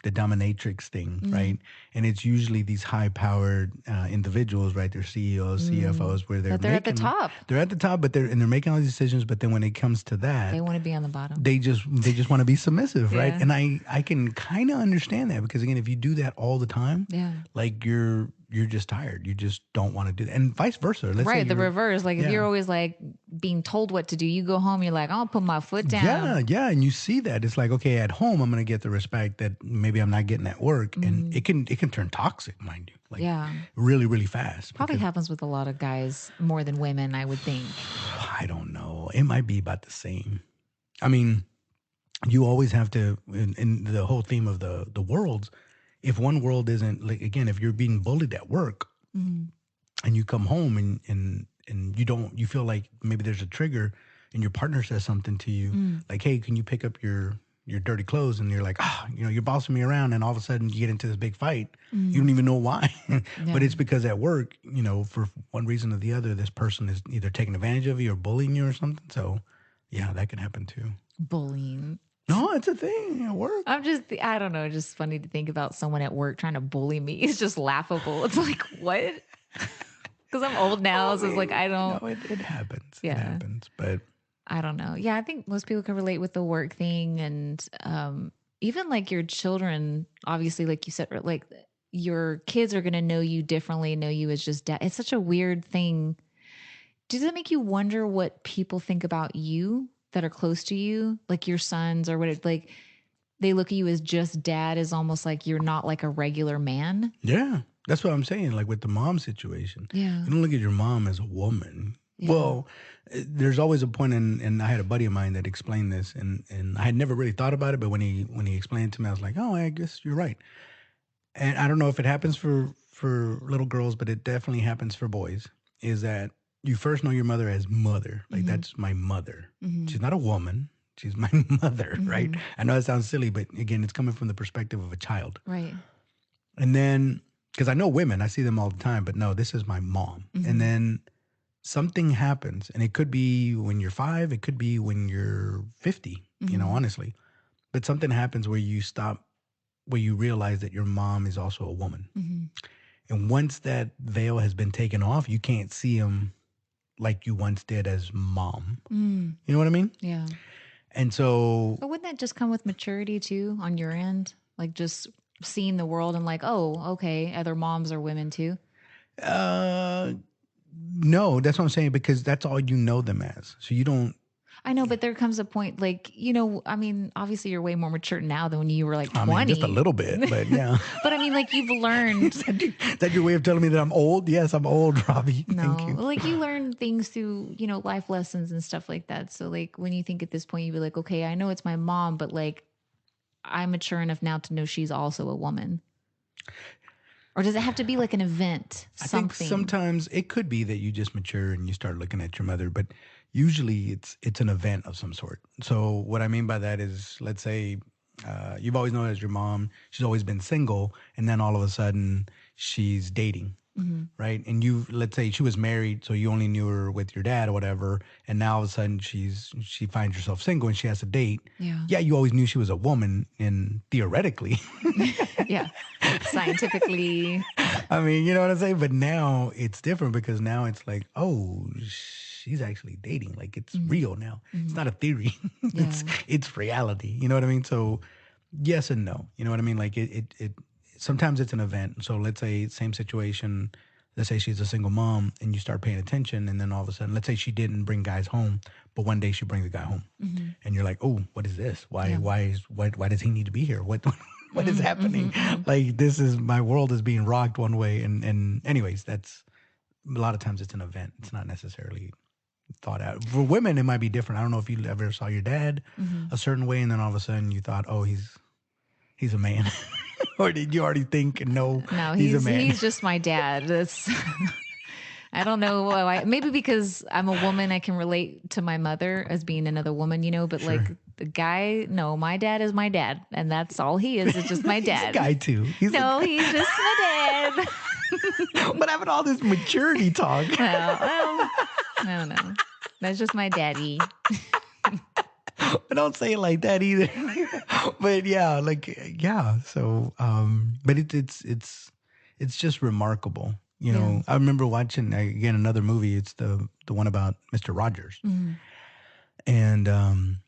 dominatrix thing, right? And it's usually these high-powered individuals, right? They're CEOs, CFOs, where But they're at the top. They're at the top, but they're making all these decisions. But then when it comes to that, They want to be on the bottom. they just want to be submissive, right? Yeah. And I can kind of understand that, because again, if you do that all the time, Yeah. like you're just tired. You just don't want to do that, and vice versa. Let's say Right. The you're- reverse. Like if yeah. you're always like being told what to do, you go home, you're like, I'll put my foot down. Yeah, and you see that it's like, okay, at home I'm going to get the respect that maybe I'm not getting at work, and it can turn toxic, mind you, like Yeah. really, really fast. Probably because- happens with a lot of guys more than women, I would think. I don't know. It might be about the same. I mean, you always have to, in the whole theme of the worlds. If one world isn't, like, again, if you're being bullied at work, and you come home and you feel like maybe there's a trigger, and your partner says something to you, like, "Hey, can you pick up your dirty clothes?" And you're like, you're bossing me around, and all of a sudden you get into this big fight. You don't even know why, but it's because at work, for one reason or the other, this person is either taking advantage of you or bullying you or something. So yeah, that can happen too. Bullying. No, it's a thing at work. I don't know, just funny to think about someone at work trying to bully me. It's just laughable. It's like, what? Because I'm old now, so it's like, I don't. No, it happens. Yeah. It happens, but I don't know. Yeah, I think most people can relate with the work thing, and even like your children, obviously, like you said, like your kids are going to know you differently, know you as just dad. It's such a weird thing. Does it make you wonder what people think about you that are close to you, like your sons or what? Like they look at you as just dad, is almost like you're not like a regular man. yeah, that's what I'm saying. Like with the mom situation, Yeah. you don't look at your mom as a woman. Yeah. Well, there's always a point, and I had a buddy of mine that explained this, and I had never really thought about it, but when he explained it to me, I was like, oh, I guess you're right. And I don't know if it happens for little girls, but it definitely happens for boys. Is that you first know your mother as mother, like that's my mother. She's not a woman. She's my mother, right? I know that sounds silly, but again, it's coming from the perspective of a child. Right. And then, because I know women, I see them all the time, but no, this is my mom. And then something happens, and it could be when you're 5, it could be when you're 50, honestly. But something happens where you stop, where you realize that your mom is also a woman. And once that veil has been taken off, you can't see them like you once did as mom. You know what I mean? Yeah. And so, But wouldn't that just come with maturity too on your end? Like just seeing the world and like, oh, okay, other moms are women too. no, that's what I'm saying, because that's all you know them as. So you don't. I know, but there comes a point like, I mean, obviously you're way more mature now than when you were like 20. I mean, just a little bit, but yeah. But I mean, like you've learned. Is that your way of telling me that I'm old? Yes, I'm old, Robbie. No, Thank you. like you learn things through, life lessons and stuff like that. So like when you think at this point, you'd be like, okay, I know it's my mom, but like I'm mature enough now to know she's also a woman. Or does it have to be like an event? I think sometimes it could be that you just mature and you start looking at your mother, but usually it's an event of some sort. So what I mean by that is, let's say you've always known as your mom, she's always been single, and then all of a sudden she's dating. right? And you, let's say she was married, so you only knew her with your dad or whatever, and now all of a sudden she finds herself single and she has a date. Yeah. Yeah, you always knew she was a woman, and theoretically, Yeah. Scientifically. I mean, you know what I'm saying? But now it's different because now it's like, oh, she's actually dating. Like it's real now. It's not a theory. Yeah. it's reality. You know what I mean? So yes and no. You know what I mean? Like it sometimes it's an event. So let's say same situation. Let's say she's a single mom and you start paying attention, and then all of a sudden, let's say she didn't bring guys home, but one day she brings a guy home, and you're like, oh, what is this? Yeah. Why does he need to be here? What is happening? Like this is my world is being rocked one way, and anyways, that's a lot of times it's an event. It's not necessarily thought out. For women, it might be different. I don't know if you ever saw your dad a certain way, and then all of a sudden you thought, oh, he's a man, or did you already think and know No, he's a man? he's just my dad. That's I don't know why. Maybe because I'm a woman, I can relate to my mother as being another woman, but Sure. like the guy, no, my dad is my dad, and that's all he is. It's just my He's a dad. guy too. No, he's just my dad. But having all this maturity talk. Well, I don't know. That's just my daddy. But don't say it like that either. But yeah, yeah. So, but it's just remarkable. You know, I remember watching again another movie. It's the one about Mr. Rogers, and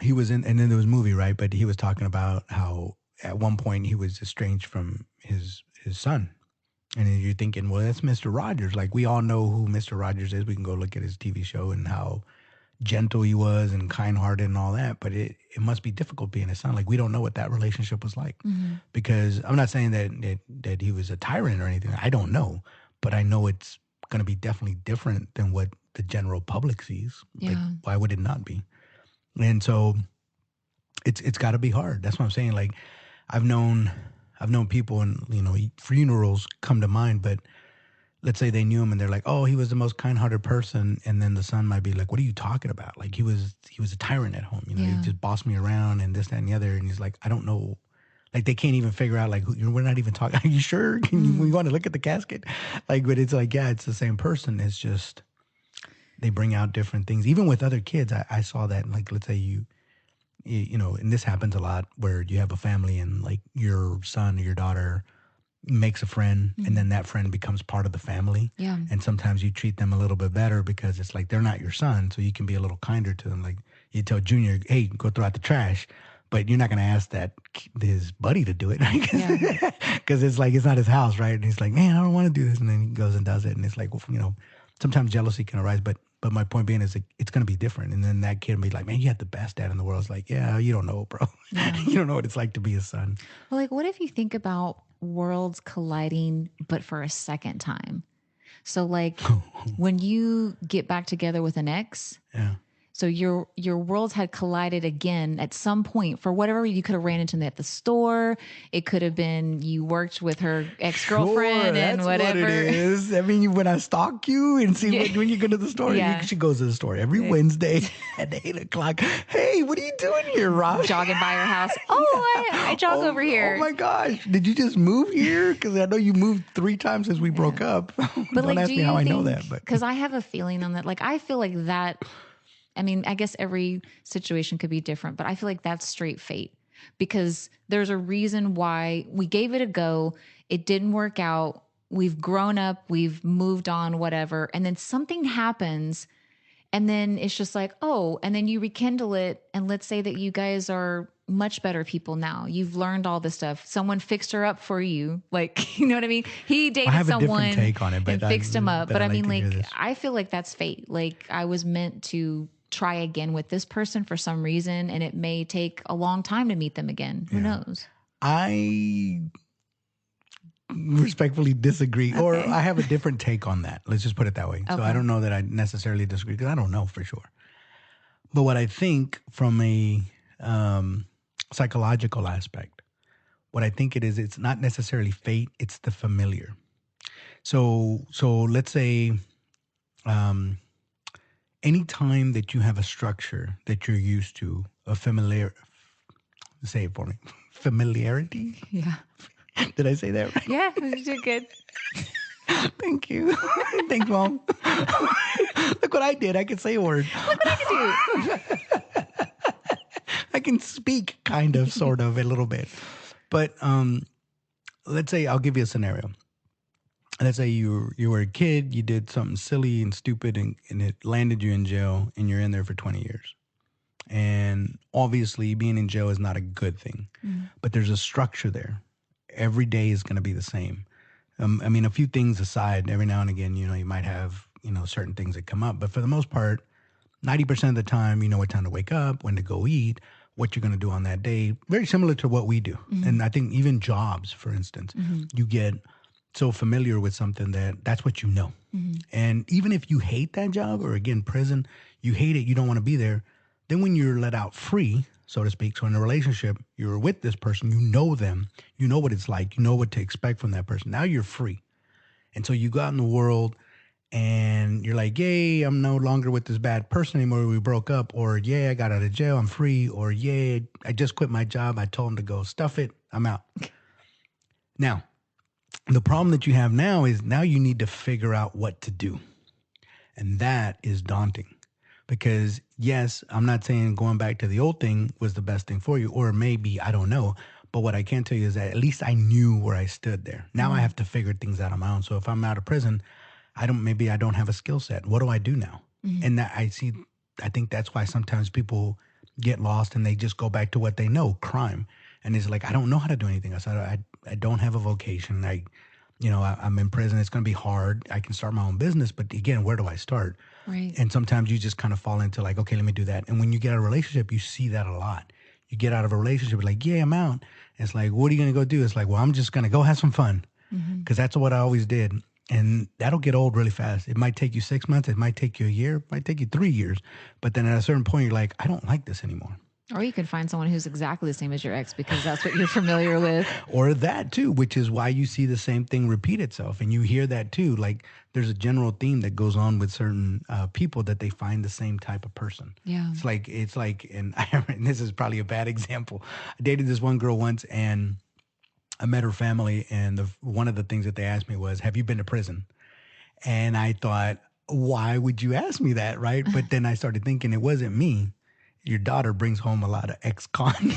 he was in, and then there was a movie, right? But he was talking about how at one point he was estranged from his son. And then you're thinking, well, that's Mr. Rogers. Like we all know who Mr. Rogers is. We can go look at his TV show and how gentle he was and kind-hearted and all that. But it must be difficult being his son. Like we don't know what that relationship was like, because I'm not saying that he was a tyrant or anything. I don't know, but I know it's going to be definitely different than what the general public sees. Yeah. Like why would it not be? And so it's got to be hard. That's what I'm saying. Like I've known people, and funerals come to mind, but let's say they knew him and they're like, oh, he was the most kind-hearted person, and then the son might be like, what are you talking about? Like he was a tyrant at home. He just bossed me around and this, that, and the other. And he's like, I don't know. Like they can't even figure out like we're not even talking. Are you sure? We want to look at the casket? Like, but it's like, yeah, it's the same person. It's just they bring out different things. Even with other kids, I saw that. Like, let's say and this happens a lot where you have a family and like your son or your daughter makes a friend and then that friend becomes part of the family. Yeah. And sometimes you treat them a little bit better because it's like they're not your son, so you can be a little kinder to them. Like you tell Junior, hey, go throw out the trash, but you're not going to ask his buddy to do it, right? Because it's like it's not his house, right? And he's like, man, I don't want to do this, and then he goes and does it, and it's like, well, sometimes jealousy can arise, but my point being is like, it's going to be different. And then that kid will be like, man, you had the best dad in the world. It's like, yeah, you don't know, bro. Yeah. You don't know what it's like to be a son. Well, like, what if you think about worlds colliding, but for a second time? So, like, when you get back together with an ex, Yeah. so your worlds had collided again at some point for whatever you could have ran into them at the store. It could have been you worked with her ex-girlfriend and that's whatever. what it is. I mean, when I stalk you and see when you go to the store, she goes to the store every Wednesday at 8:00. Hey, what are you doing here, Rob? Jogging by her house. Oh, I jog over here. Oh my gosh. Did you just move here? Because I know you moved 3 times since we broke up. But Don't ask me how I know that. But because I have a feeling on that. Like, I feel like that. I mean, I guess every situation could be different, but I feel like that's straight fate, because there's a reason why we gave it a go. It didn't work out. We've grown up, we've moved on, whatever. And then something happens, and then it's just like, oh, and then you rekindle it. And let's say that you guys are much better people now. You've learned all this stuff. Someone fixed her up for you. Like, you know what I mean? He dated I have someone a different take on it, but and fixed him up. But I mean, like, this. I feel like that's fate. Like, I was meant to try again with this person for some reason, and it may take a long time to meet them again. Who knows? I respectfully disagree, or I have a different take on that. Let's just put it that way. So I don't know that I necessarily disagree, because I don't know for sure. But what I think from a psychological aspect, what I think it is, it's not necessarily fate, it's the familiar. So let's say any time that you have a structure that you're used to, a say it for me, familiarity? Yeah. Did I say that right? Yeah, you did good. Thank you. Thanks, Mom. Look what I did. I can say a word. Look what I can do. I can speak kind of, sort of, a little bit. But let's say I'll give you a scenario. Let's say you were a kid, you did something silly and stupid, and it landed you in jail, and you're in there for 20 years. And obviously, being in jail is not a good thing, but there's a structure there. Every day is going to be the same. I mean, a few things aside, every now and again, you might have, certain things that come up. But for the most part, 90% of the time, you know what time to wake up, when to go eat, what you're going to do on that day. Very similar to what we do. And I think even jobs, for instance, you get so familiar with something that's what you know. And even if you hate that job, or again, prison, you hate it, you don't want to be there. Then when you're let out free, so to speak, so in a relationship, you're with this person, you know them, you know what it's like, you know what to expect from that person. Now you're free. And so you go out in the world and you're like, yay, I'm no longer with this bad person anymore. We broke up. Or, yeah, I got out of jail. I'm free. Or, yeah, I just quit my job. I told him to go stuff it. I'm out. Now, the problem that you have now is now you need to figure out what to do. And that is daunting. Because, yes, I'm not saying going back to the old thing was the best thing for you, or maybe, I don't know. But what I can tell you is that at least I knew where I stood there. Now I have to figure things out on my own. So if I'm out of prison, maybe I don't have a skill set. What do I do now? And that I think that's why sometimes people get lost and they just go back to what they know, crime. And it's like, I don't know how to do anything else. I don't have a vocation. I'm in prison. It's going to be hard. I can start my own business, but again, where do I start? Right. And sometimes you just kind of fall into like, okay, let me do that. And when you get out of a relationship, you see that a lot. You get out of a relationship, like, yeah, I'm out. And it's like, what are you going to go do? It's like, well, I'm just going to go have some fun, because that's what I always did. And that'll get old really fast. It might take you 6 months. It might take you a year. It might take you 3 years. But then at a certain point, you're like, I don't like this anymore. Or you can find someone who's exactly the same as your ex because that's what you're familiar with. Or that too, which is why you see the same thing repeat itself. And you hear that too. Like there's a general theme that goes on with certain people, that they find the same type of person. Yeah. It's like, and this is probably a bad example. I dated this one girl once, and I met her family. And one of the things that they asked me was, have you been to prison? And I thought, why would you ask me that? Right. But then I started thinking, it wasn't me. Your daughter brings home a lot of ex-cons.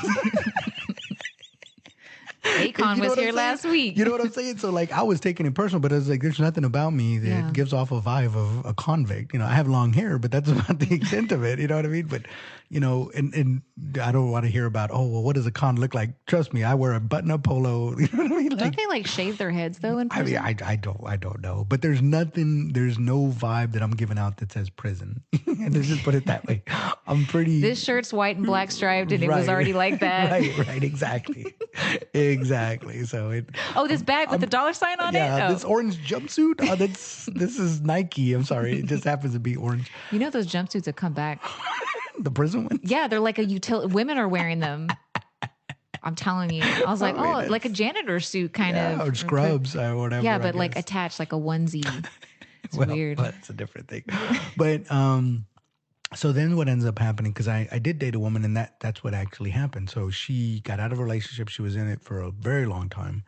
Akon was here last week. You know what I'm saying? So like I was taking it personal, but I was like, there's nothing about me that gives off a vibe of a convict. I have long hair, but that's about the extent of it. You know what I mean? But and I don't want to hear about, oh, well, what does a con look like? Trust me, I wear a button-up polo. You know what I mean? Don't they like shave their heads though in prison? I mean, I don't know. But there's no vibe that I'm giving out that says prison. And let's just put it that way. I'm pretty. This shirt's white and black striped, and it was already like that. Right, exactly. Exactly. So this bag with the dollar sign on it? Yeah, this orange jumpsuit. This is Nike. I'm sorry. It just happens to be orange. You know those jumpsuits have come back. The prison ones? Yeah, they're like a utility. Women are wearing them. I'm telling you. I was like, like a janitor suit kind of. Or scrubs or whatever. Yeah, but like attached like a onesie. It's weird. Well, that's a different thing. But so then what ends up happening, because I did date a woman, and that's what actually happened. So she got out of a relationship. She was in it for a very long time.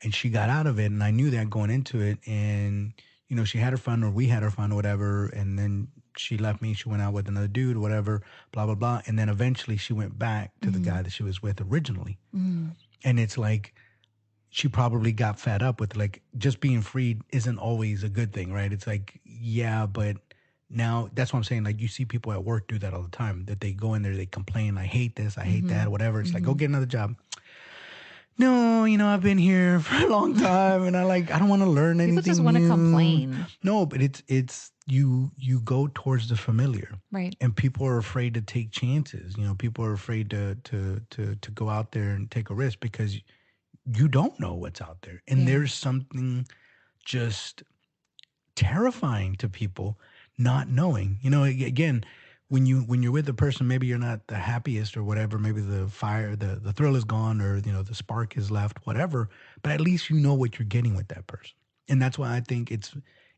And she got out of it, and I knew that going into it. And, she had her fun, or we had her fun or whatever. And then she left me. She went out with another dude or whatever, blah, blah, blah. And then eventually she went back to the guy that she was with originally. And it's like she probably got fed up with, like, just being freed isn't always a good thing, right? It's like, yeah, but now that's what I'm saying. Like, you see people at work do that all the time, that they go in there, they complain, I hate this, I hate that, whatever. It's like, go get another job. No, I've been here for a long time, and I don't want to learn anything new. People just want to complain. No, but it's you go towards the familiar, right? And people are afraid to take chances. People are afraid to go out there and take a risk, because you don't know what's out there, and there's something just terrifying to people not knowing. Again, when you're with a person, maybe you're not the happiest or whatever. Maybe the fire, the thrill is gone, or the spark is left, whatever. But at least you know what you're getting with that person, and that's why I think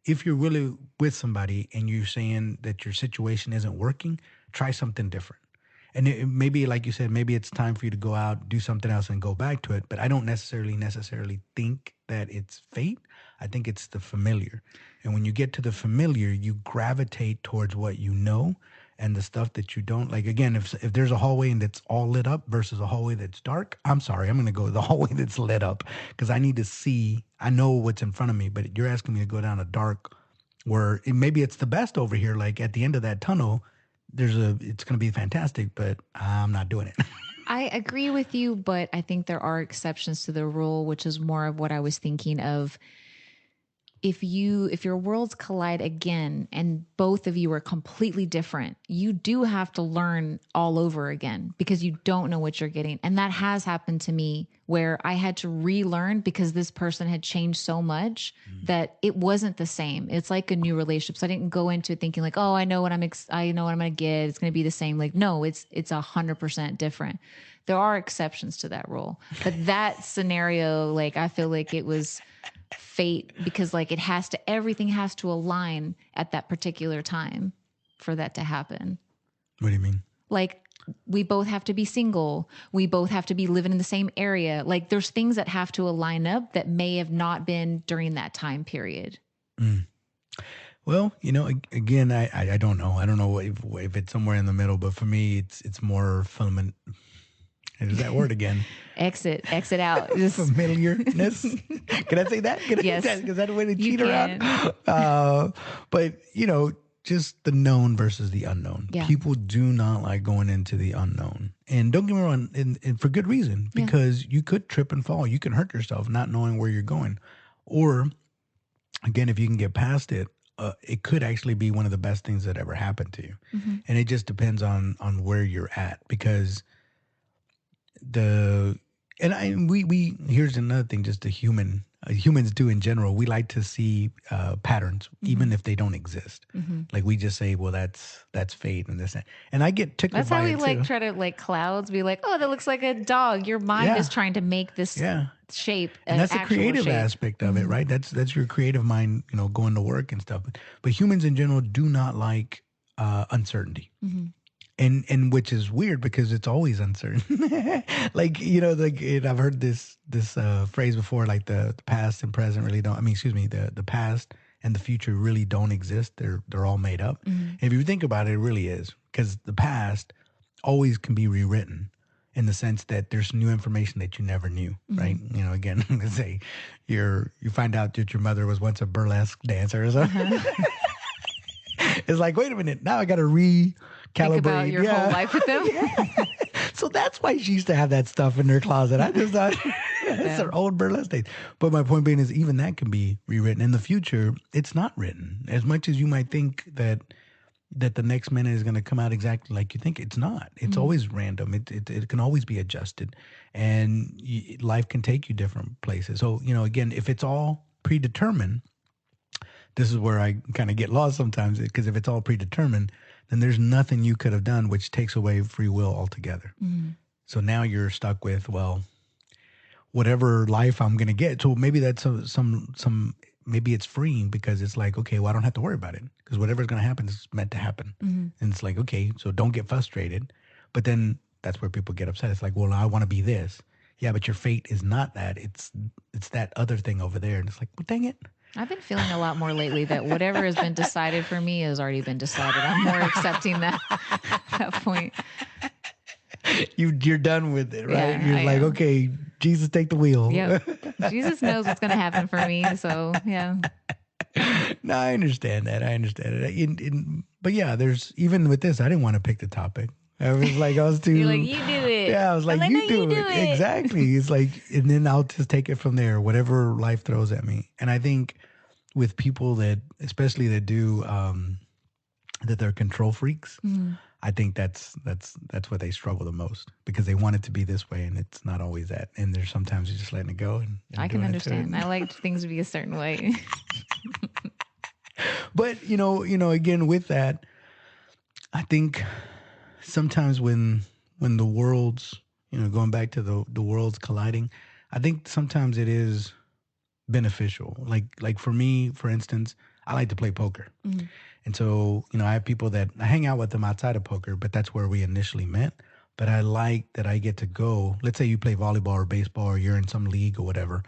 if you're really with somebody and you're saying that your situation isn't working, try something different. And maybe, like you said, maybe it's time for you to go out, do something else, and go back to it. But I don't necessarily think that it's fate. I think it's the familiar. And when you get to the familiar, you gravitate towards what you know, and the stuff that you don't like. Again, if there's a hallway and it's all lit up versus a hallway that's dark, I'm sorry, I'm going to go the hallway that's lit up because I need to see. I know what's in front of me, but you're asking me to go down a dark where maybe it's the best over here. Like at the end of that tunnel, it's going to be fantastic, but I'm not doing it. I agree with you, but I think there are exceptions to the rule, which is more of what I was thinking of. If your worlds collide again and both of you are completely different, you do have to learn all over again because you don't know what you're getting. And that has happened to me where I had to relearn because this person had changed so much that it wasn't the same. It's like a new relationship. So I didn't go into it thinking like, oh, I know what I know what I'm going to get. It's going to be the same. Like, no, it's 100% different. There are exceptions to that rule, but that scenario, like, I feel like it was fate because like everything has to align at that particular time for that to happen. What do you mean? Like we both have to be single. We both have to be living in the same area. Like there's things that have to align up that may have not been during that time period. Well, again, I don't know. I don't know if it's somewhere in the middle, but for me, it's more filament. There's that word again. Exit out. Just familiarness. Can I say that? Yes. Is that the way to You cheat around? But just the known versus the unknown. Yeah. People do not like going into the unknown, and don't get me wrong, and for good reason, because you could trip and fall. You can hurt yourself not knowing where you're going, or again, if you can get past it. It could actually be one of the best things that ever happened to you, and it just depends on where you're at because we here's another thing, just humans do in general, we like to see patterns even if they don't exist. Like we just say, well, that's fate and this and I get tickled That's by how we it like too. try to like clouds be like, oh, that looks like a dog. Your mind is trying to make this shape and that's the creative shape. aspect of it, right? That's your creative mind, going to work and stuff. But humans in general do not like uncertainty. And which is weird because it's always uncertain. Like, I've heard this phrase before, like the past and present really don't, excuse me, the past and the future really don't exist. They're all made up. And if you think about it, it really is, because the past always can be rewritten in the sense that there's new information that you never knew, right? Again, let's say you find out that your mother was once a burlesque dancer or something. It's like, wait a minute, now I got to recalibrate. Think about your whole life with them. So that's why she used to have that stuff in her closet. I just thought it's her old burlesque days. But my point being is even that can be rewritten. In the future, it's not written. As much as you might think that the next minute is going to come out exactly like you think, it's not. It's always random. It can always be adjusted. And life can take you different places. So, again, if it's all predetermined, this is where I kind of get lost sometimes, because if it's all predetermined, then there's nothing you could have done, which takes away free will altogether. So now you're stuck with, well, whatever life I'm going to get. So maybe that's maybe it's freeing because it's like, okay, well, I don't have to worry about it because whatever's going to happen is meant to happen. And it's like, okay, so don't get frustrated. But then that's where people get upset. It's like, well, I want to be this. Yeah, but your fate is not that. It's that other thing over there. And it's like, well, dang it. I've been feeling a lot more lately that whatever has been decided for me has already been decided. I'm more accepting that point. You're done with it, right? Yeah, You're like, okay, Jesus, take the wheel. Yeah, Jesus knows what's going to happen for me. So yeah. No, I understand that. But yeah, there's, even with this, I didn't want to pick the topic. I was too. You're like, you do it. Yeah, I was like, you do it. Exactly. It's like, and then I'll just take it from there, whatever life throws at me. And I think with people that, especially that do, that they're control freaks, I think that's where they struggle the most, because they want it to be this way and it's not always that. And there's sometimes you're just letting it go. And I can understand. I like things to be a certain way. But, again, with that, I think sometimes when the worlds, going back to the worlds colliding, I think sometimes it is beneficial. Like for me, for instance, I like to play poker. Mhm. And so, I have people that I hang out with them outside of poker, but that's where we initially met. But I like that I get to go. Let's say you play volleyball or baseball or you're in some league or whatever.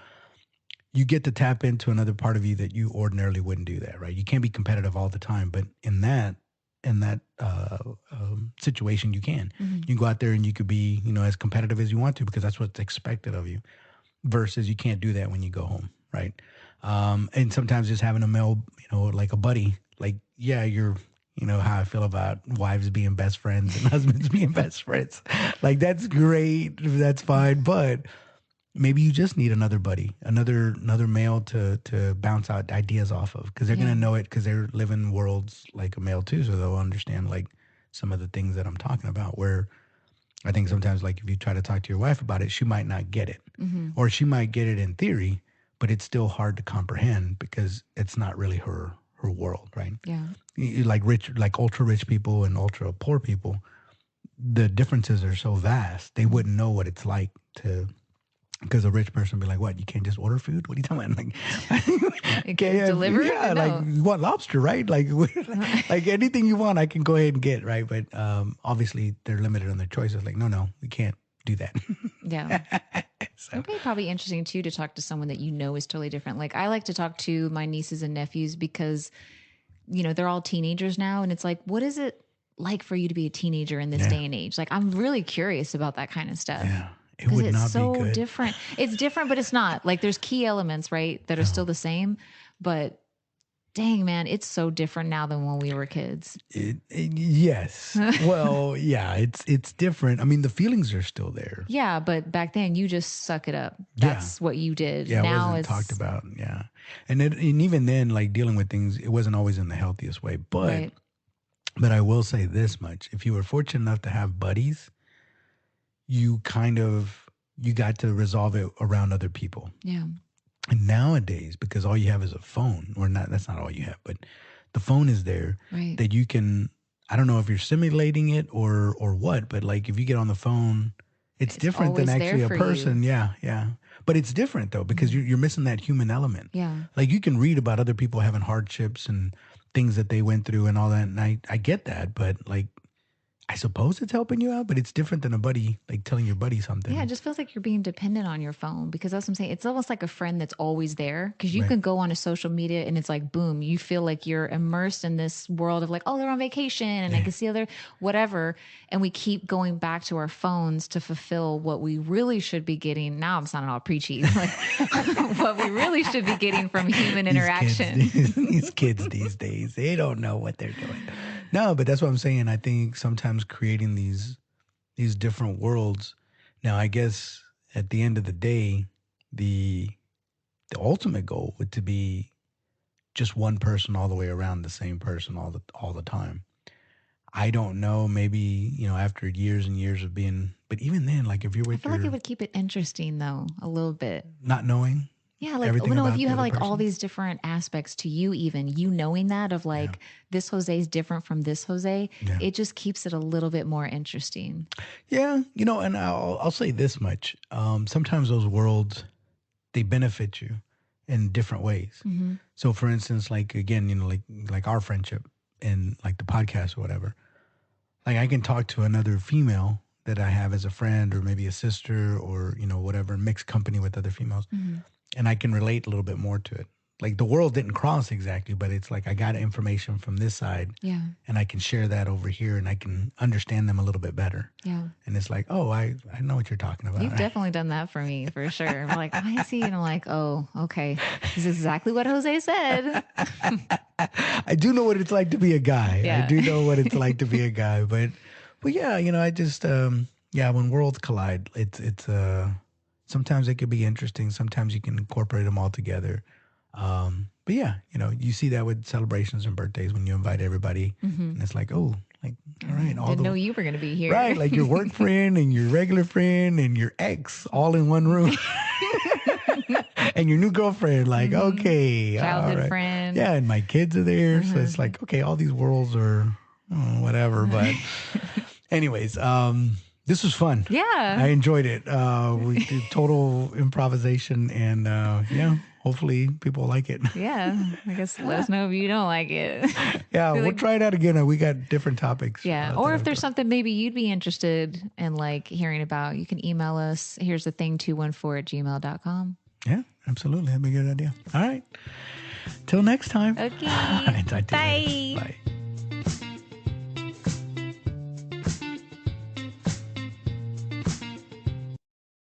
You get to tap into another part of you that you ordinarily wouldn't do that, right? You can't be competitive all the time, but in that situation, you can. Mhm. You can go out there and you could be, as competitive as you want to because that's what's expected of you. Versus you can't do that when you go home, right? And sometimes just having a male, like a buddy, like yeah, how I feel about wives being best friends and husbands being best friends. Like that's great, that's fine, but maybe you just need another buddy, another male to bounce out ideas off of because they're Yeah. gonna know it because they're living worlds like a male too, so they'll understand like some of the things that I'm talking about. Where I think sometimes like if you try to talk to your wife about it, she might not get it, Mhm. or she might get it in theory, but it's still hard to comprehend because it's not really her world, right? Yeah. Like like ultra rich people and ultra poor people, the differences are so vast they Mhm. wouldn't know what it's like to because a rich person be like, "What? You can't just order food? What are you talking about?" Like, It okay, get delivered? yeah, like No. you want lobster, right? Like, like anything you want, I can go ahead and get, right? But obviously, they're limited on their choices. Like, no, we can't do that. Yeah. So, It'd be probably interesting too to talk to someone that you know is totally different. Like I like to talk to my nieces and nephews because, they're all teenagers now. And it's like, what is it like for you to be a teenager in this yeah, day and age? Like, I'm really curious about that kind of stuff yeah, it because would it's not be so good. different. It's different, but it's not. Like, there's key elements, right, that are No. still the same. But dang, man, it's so different now than when we were kids. Yes. Well, yeah, it's different. I mean, the feelings are still there. Yeah, but back then you just suck it up. Yeah. That's what you did. Yeah, it Now wasn't talked it's about. Yeah. And even then, like dealing with things, it wasn't always in the healthiest way. right. But I will say this much. If you were fortunate enough to have buddies, you kind of you got to resolve it around other people. Yeah. And nowadays, because all you have is a phone, or not that's not all you have, but the phone is there Right. that you can I don't know if you're simulating it or what, but like if you get on the phone, it's It's different than always there actually a for you. person. Yeah, yeah. But it's different though because Mhm. you're missing that human element. Yeah. Like you can read about other people having hardships and things that they went through and all that, and I get that, but like I suppose it's helping you out, but it's different than a buddy like telling your buddy Yeah, it something. just feels like you're being dependent on your phone because that's what I'm saying. It's almost like a friend that's always there because you Right. can go on a social media and it's like, boom, you feel like you're immersed in this world of like, oh, they're on vacation and I Yeah. can see other whatever. And we keep going back to our phones to fulfill what we really should be getting. Now I'm sounding all preachy, like what we really should be getting from human These kids, interaction. these kids these days, they don't know what they're doing. No, but that's what I'm saying. I think sometimes creating these different worlds. Now, I guess at the end of the day, the the ultimate goal would to be just one person all the way around, the same person all the time. I don't know. Maybe after years and years of being, but even then, like if you're I with feel like it your would keep it interesting though, a little bit. not knowing Yeah, like everything if about you the have other like all person, these different aspects to you, even you knowing that of yeah, like this Jose is different from this Jose, yeah. it just keeps it a little bit more interesting. Yeah, and I'll say this much: sometimes those worlds they benefit you in different ways. Hmm. So, for instance, like again, like our friendship and like the podcast or whatever. Like I can talk to another female that I have as a friend or maybe a sister or whatever mixed company with other females, Hmm. and I can relate a little bit more to it. Like the world didn't cross exactly, but it's like I got information from this side, Yeah, and I can share that over here, and I can understand them a little bit better. yeah. And it's like, oh, I know what you're talking about. You've definitely done that for me for sure. I'm like, I see, and I'm like, oh, okay, this is exactly what Jose said. I do know what it's like to be a guy. I Yeah, do know what it's like to be a guy, but yeah, I just yeah, when worlds collide, it's sometimes it could be interesting. Sometimes you can incorporate them all together. But yeah, you see that with celebrations and birthdays when you invite everybody, hmm. and it's like, oh, like all right, all Didn't know the you were gonna be here. right, like your work friend and your regular friend and your ex all in one room. And your new girlfriend, like, Hmm. okay, all Childhood right. friend. Yeah, and my kids are there. So Uh-huh. it's like, okay, all these worlds are whatever. But anyways, this was fun. I Yeah. enjoyed it. We did total improvisation and yeah, hopefully people like it. Yeah. I guess let us know if you don't like it. Yeah, Be we'll like, try it out again. We got different topics. yeah. That Or if I've there's done. something maybe you'd be interested in like hearing about, you can email us. Here's the thing 214@gmail.com. Yeah, absolutely. That'd be a good idea. All right. Till next time. All Okay. right, talk to you later. Bye. Bye.